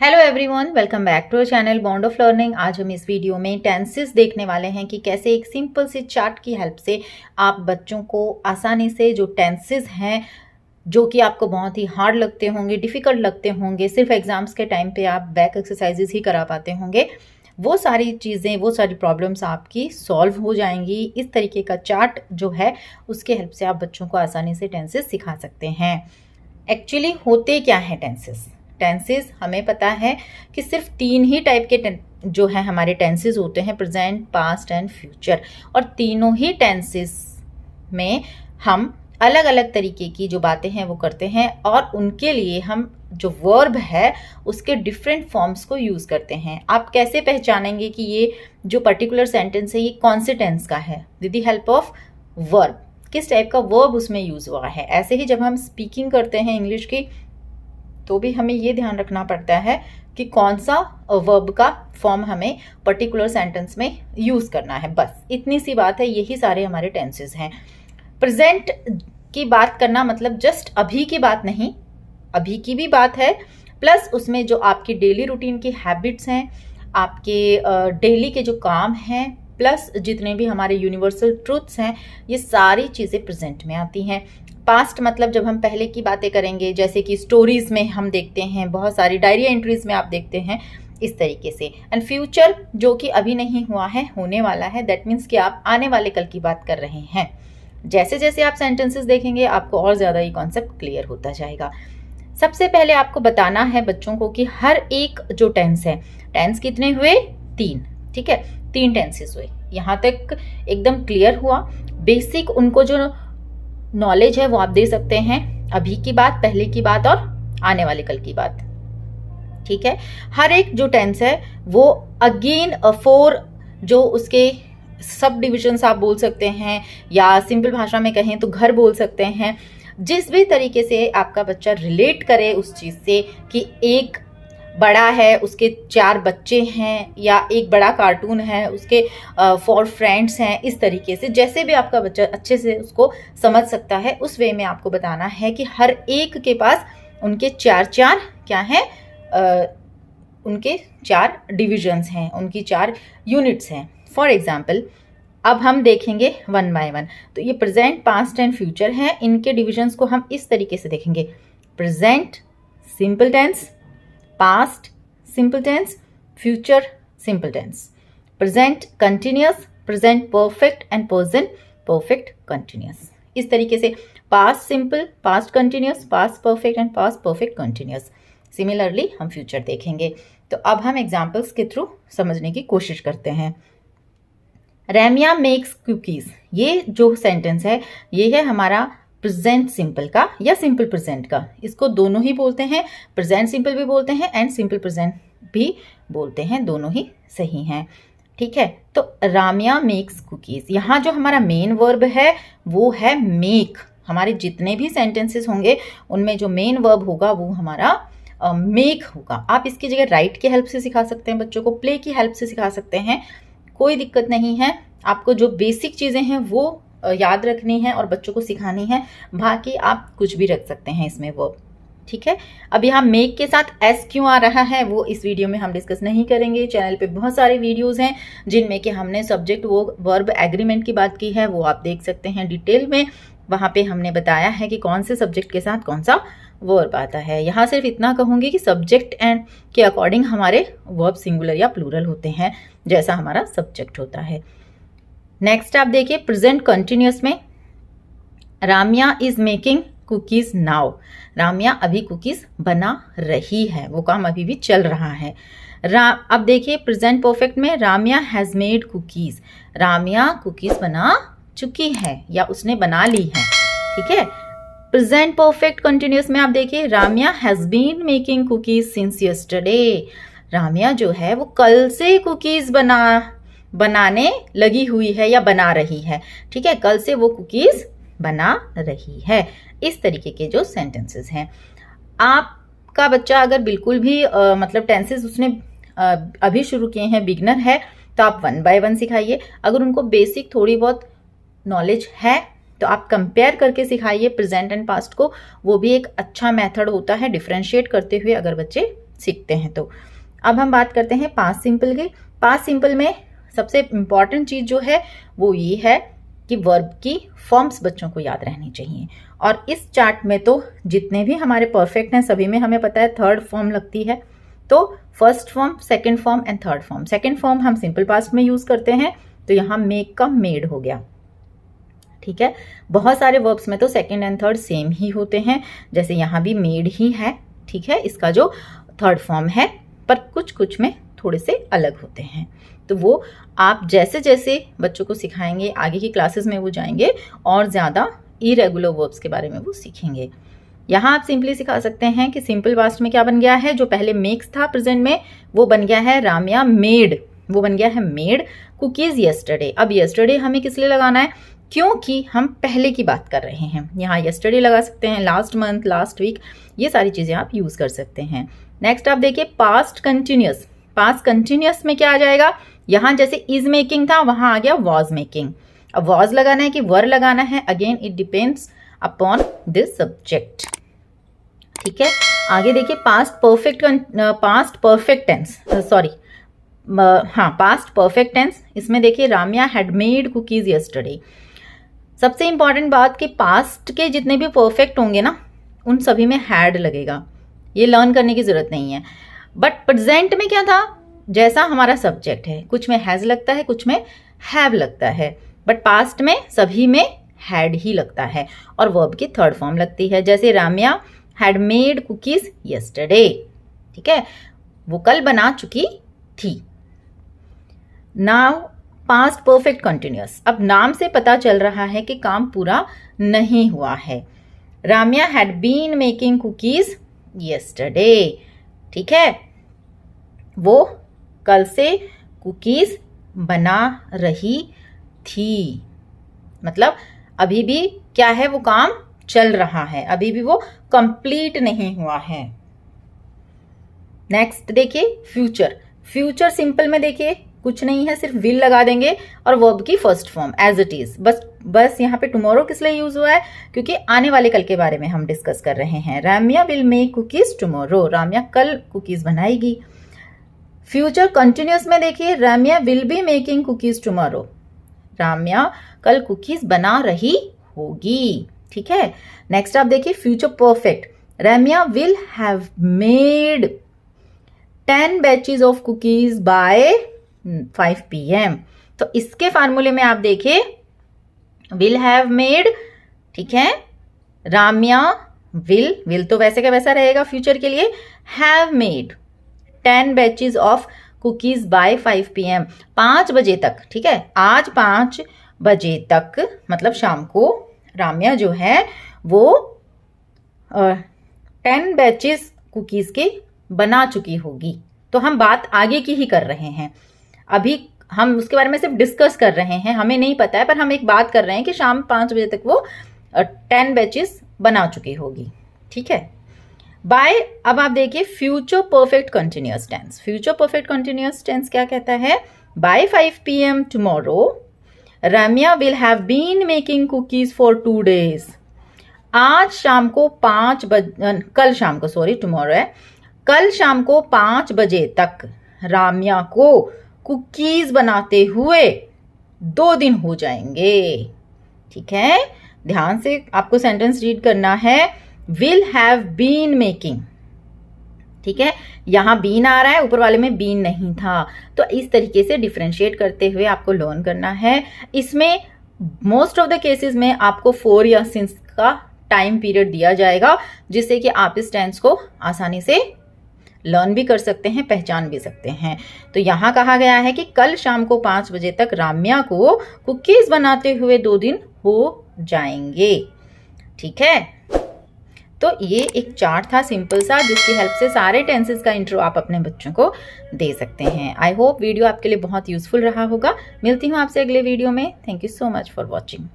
Hello everyone, welcome back to our channel bond of learning. आज हम इस video में टेंसेस देखने वाले हैं कि कैसे एक सिंपल सी चार्ट की हेल्प से आप बच्चों को आसानी से जो टेंसेस हैं जो कि आपको बहुत ही हार्ड लगते होंगे, डिफ़िकल्ट लगते होंगे, सिर्फ एग्जाम्स के टाइम पे आप बैक एक्सरसाइजेस ही करा पाते होंगे, वो सारी चीज़ें, वो सारी प्रॉब्लम्स आपकी सॉल्व हो जाएंगी। इस तरीके का चार्ट जो है उसके हेल्प से आप बच्चों को आसानी से टेंसेस सिखा सकते हैं। एक्चुअली होते क्या है टेंसेस हमें पता है कि सिर्फ 3 ही टाइप के जो है हमारे टेंसेस होते हैं, प्रेजेंट, पास्ट एंड फ्यूचर। और तीनों ही टेंसेस में हम अलग अलग तरीके की जो बातें हैं वो करते हैं और उनके लिए हम जो वर्ब है उसके डिफरेंट फॉर्म्स को यूज़ करते हैं। आप कैसे पहचानेंगे कि ये जो पर्टिकुलर सेंटेंस है ये कौन से टेंस का है? With the help of verb, किस टाइप का वर्ब उसमें यूज़ हुआ है। ऐसे ही जब हम स्पीकिंग करते हैं इंग्लिश की तो भी हमें ये ध्यान रखना पड़ता है कि कौन सा वर्ब का फॉर्म हमें पर्टिकुलर सेंटेंस में यूज़ करना है। बस इतनी सी बात है, यही सारे हमारे टेंसेस हैं। प्रेजेंट की बात करना मतलब जस्ट अभी की बात नहीं, अभी की भी बात है, प्लस उसमें जो आपकी डेली रूटीन की हैबिट्स हैं, आपके डेली के जो काम हैं, प्लस जितने भी हमारे यूनिवर्सल ट्रूथ्स हैं, ये सारी चीज़ें प्रेजेंट में आती हैं। पास्ट मतलब जब हम पहले की बातें करेंगे, जैसे कि स्टोरीज में हम देखते हैं, बहुत सारी डायरी एंट्रीज में आप देखते हैं इस तरीके से। एंड फ्यूचर जो कि अभी नहीं हुआ है, होने वाला है, दैट मीन्स कि आप आने वाले कल की बात कर रहे हैं। जैसे जैसे आप सेंटेंसेस देखेंगे आपको और ज़्यादा ये कॉन्सेप्ट क्लियर होता जाएगा। सबसे पहले आपको बताना है बच्चों को कि हर एक जो टेंस है, टेंस कितने हुए? 3, ठीक है, 3 टेंसेस हुए। यहाँ तक एकदम क्लियर हुआ। बेसिक उनको जो नॉलेज है वो आप दे सकते हैं, अभी की बात, पहले की बात और आने वाले कल की बात, ठीक है। हर एक जो टेंस है वो अगेन 4 जो उसके सब डिविजन्स आप बोल सकते हैं, या सिंपल भाषा में कहें तो घर बोल सकते हैं। जिस भी तरीके से आपका बच्चा रिलेट करे उस चीज़ से कि एक बड़ा है, उसके 4 बच्चे हैं, या एक बड़ा कार्टून है, उसके 4 फ्रेंड्स हैं, इस तरीके से जैसे भी आपका बच्चा अच्छे से उसको समझ सकता है उस वे में आपको बताना है कि हर एक के पास उनके 4 क्या हैं, उनके 4 डिविजन्स हैं, उनकी 4 यूनिट्स हैं। फॉर एग्जाम्पल अब हम देखेंगे 1 बाय 1। तो ये प्रेजेंट, पास्ट एंड फ्यूचर हैं, इनके डिविजन्स को हम इस तरीके से देखेंगे। Present simple tense, past simple tense, future simple tense, present continuous, present perfect and present perfect continuous. इस तरीके से past simple, past continuous, past perfect and past perfect continuous. Similarly हम फ्यूचर देखेंगे। तो अब हम एग्जाम्पल्स के थ्रू समझने की कोशिश करते हैं। रैमिया मेक्स कुकीज, ये जो सेंटेंस है ये है हमारा प्रेजेंट सिंपल का या सिंपल प्रेजेंट का। इसको दोनों ही बोलते हैं, प्रेजेंट सिंपल भी बोलते हैं एंड सिंपल प्रेजेंट भी बोलते हैं, दोनों ही सही हैं, ठीक है। तो रामिया मेक्स कुकीज, यहाँ जो हमारा मेन वर्ब है वो है मेक। हमारे जितने भी सेंटेंसेस होंगे उनमें जो मेन वर्ब होगा वो हमारा मेक होगा। आप इसकी जगह राइट की हेल्प से सिखा सकते हैं बच्चों को, प्ले की हेल्प से सिखा सकते हैं, कोई दिक्कत नहीं है। आपको जो बेसिक चीज़ें हैं वो याद रखनी है और बच्चों को सिखानी है, बाकी आप कुछ भी रख सकते हैं इसमें वर्ब, ठीक है। अब यहाँ मेक के साथ एस क्यों आ रहा है वो इस वीडियो में हम डिस्कस नहीं करेंगे। चैनल पे बहुत सारे वीडियोस हैं जिनमें कि हमने सब्जेक्ट वर्ब एग्रीमेंट की बात की है, वो आप देख सकते हैं डिटेल में। वहाँ पे हमने बताया है कि कौन से सब्जेक्ट के साथ कौन सा वर्ब आता है। यहाँ सिर्फ इतना कहूँगी कि सब्जेक्ट एंड के अकॉर्डिंग हमारे वर्ब सिंगुलर या प्लूरल होते हैं, जैसा हमारा सब्जेक्ट होता है। नेक्स्ट आप देखिए प्रेजेंट कंटिन्यूअस में, Ramiya is making cookies now. Ramiya अभी कुकीज बना रही है, वो काम अभी भी चल रहा है। अब देखिए प्रेजेंट परफेक्ट में, Ramiya has made cookies, Ramiya cookies बना चुकी है या उसने बना ली है, ठीक है। प्रेजेंट परफेक्ट कंटिन्यूअस में आप देखिए, Ramya has been making cookies since yesterday, Ramya जो है वो कल से कुकीज बनाने लगी हुई है या बना रही है, ठीक है, कल से वो कुकीज बना रही है। इस तरीके के जो सेंटेंसेस हैं, आपका बच्चा अगर बिल्कुल भी मतलब टेंसेस उसने अभी शुरू किए हैं, बिगनर है, तो आप 1 बाय 1 सिखाइए। अगर उनको बेसिक थोड़ी बहुत नॉलेज है तो आप कंपेयर करके सिखाइए प्रेजेंट एंड पास्ट को, वो भी एक अच्छा मेथड होता है डिफ्रेंशिएट करते हुए अगर बच्चे सीखते हैं। तो अब हम बात करते हैं पास्ट सिंपल की। पास्ट सिंपल में सबसे इम्पॉर्टेंट चीज़ जो है वो ये है कि वर्ब की फॉर्म्स बच्चों को याद रहनी चाहिए। और इस चार्ट में तो जितने भी हमारे परफेक्ट हैं सभी में हमें पता है थर्ड फॉर्म लगती है। तो first form, second form and third form. Second form हम सिंपल पास्ट में यूज करते हैं, तो यहाँ मेक का मेड हो गया। ठीक है, बहुत सारे वर्ब्स में तो सेकंड एंड थर्ड सेम ही होते हैं, जैसे यहाँ भी मेड ही है। ठीक है, इसका जो थर्ड फॉर्म है, पर कुछ कुछ में थोड़े से अलग होते हैं। तो वो आप जैसे जैसे बच्चों को सिखाएंगे, आगे की क्लासेस में वो जाएंगे और ज़्यादा इरेगुलर वर्ब्स के बारे में वो सीखेंगे। यहाँ आप सिंपली सिखा सकते हैं कि सिंपल पास्ट में क्या बन गया है, जो पहले मेक्स था प्रेजेंट में वो बन गया है राम्या मेड, वो बन गया है मेड कुकीज येस्टरडे। अब येस्टरडे हमें किस लिए लगाना है, क्योंकि हम पहले की बात कर रहे हैं। यहाँ येस्टरडे लगा सकते हैं, लास्ट मंथ, लास्ट वीक, ये सारी चीज़ें आप यूज़ कर सकते हैं। नेक्स्ट आप देखिए पास्ट कंटिन्यूस। पास्ट कंटिन्यूस में क्या आ जाएगा, यहाँ जैसे इज मेकिंग था वहाँ आ गया वॉज मेकिंग। अब वॉज लगाना है कि वर लगाना है, again it depends upon this subject. ठीक है, आगे देखिए पास्ट परफेक्ट टेंस, सॉरी हाँ पास्ट परफेक्ट टेंस। इसमें देखिए Ramya had made cookies yesterday. सबसे इंपॉर्टेंट बात कि पास्ट के जितने भी परफेक्ट होंगे ना उन सभी में हैड लगेगा, ये लर्न करने की जरूरत नहीं है। बट प्रेजेंट में क्या था, जैसा हमारा सब्जेक्ट है, कुछ में हैज लगता है, कुछ में हैव लगता है, बट पास्ट में सभी में हैड ही लगता है और वर्ब की थर्ड फॉर्म लगती है। जैसे Ramya had made cookies yesterday. ठीक है, वो कल बना चुकी थी। Now past perfect continuous. अब नाम से पता चल रहा है कि काम पूरा नहीं हुआ है। Ramya had been making cookies yesterday. ठीक है, वो कल से कुकीज बना रही थी, मतलब अभी भी क्या है, वो काम चल रहा है, अभी भी वो कंप्लीट नहीं हुआ है। नेक्स्ट देखिए फ्यूचर। फ्यूचर सिंपल में देखिए कुछ नहीं है, सिर्फ विल लगा देंगे और वर्ब की first form as it is. बस यहाँ पे टुमारो किस लिए यूज हुआ है, क्योंकि आने वाले कल के बारे में हम डिस्कस कर रहे हैं। Ramya will make cookies tomorrow, Ramya कल कुकीज बनाएगी। फ्यूचर कंटिन्यूअस में देखिए Ramya will be making cookies tomorrow, Ramya कल कुकीज बना रही होगी। ठीक है, नेक्स्ट आप देखिए future perfect. Ramya will have made 10 batches of cookies by 5 PM। तो इसके फार्मूले में आप देखिए विल हैव मेड, ठीक है, राम्या विल तो वैसे का वैसा रहेगा फ्यूचर के लिए, have made 10 batches of cookies by 5 PM, 5 बजे तक। ठीक है, आज 5 बजे तक मतलब शाम को राम्या जो है वो 10 बैचेस कुकीज के बना चुकी होगी। तो हम बात आगे की ही कर रहे हैं, अभी हम उसके बारे में सिर्फ डिस्कस कर रहे हैं, हमें नहीं पता है, पर हम एक बात कर रहे हैं कि शाम 5 बजे तक वो 10 बैचेस बना चुकी होगी। ठीक है, बाय। अब आप देखिए future perfect continuous tense. Future perfect continuous tense क्या कहता है, by 5 PM tomorrow Ramya will have been making cookies for 2 days। आज शाम को 5 बजे, कल शाम को, सॉरी टुमारो है, कल शाम को 5 बजे तक राम्या को कुकीज बनाते हुए 2 दिन हो जाएंगे। ठीक है, ध्यान से आपको सेंटेंस रीड करना है, विल हैव बीन मेकिंग। ठीक है, यहां बीन आ रहा है, ऊपर वाले में बीन नहीं था, तो इस तरीके से डिफरेंशिएट करते हुए आपको लर्न करना है। इसमें मोस्ट ऑफ द केसेस में आपको 4 या सिंस का टाइम पीरियड दिया जाएगा, जिससे कि आप इस टेंस को आसानी से लर्न भी कर सकते हैं, पहचान भी सकते हैं। तो यहाँ कहा गया है कि कल शाम को 5 बजे तक राम्या को कुकीज बनाते हुए 2 दिन हो जाएंगे। ठीक है, तो ये एक चार्ट था सिंपल सा, जिसकी हेल्प से सारे टेंसेस का इंट्रो आप अपने बच्चों को दे सकते हैं। आई होप वीडियो आपके लिए बहुत यूजफुल रहा होगा। मिलती हूँ आपसे अगले वीडियो में। Thank you so much for watching.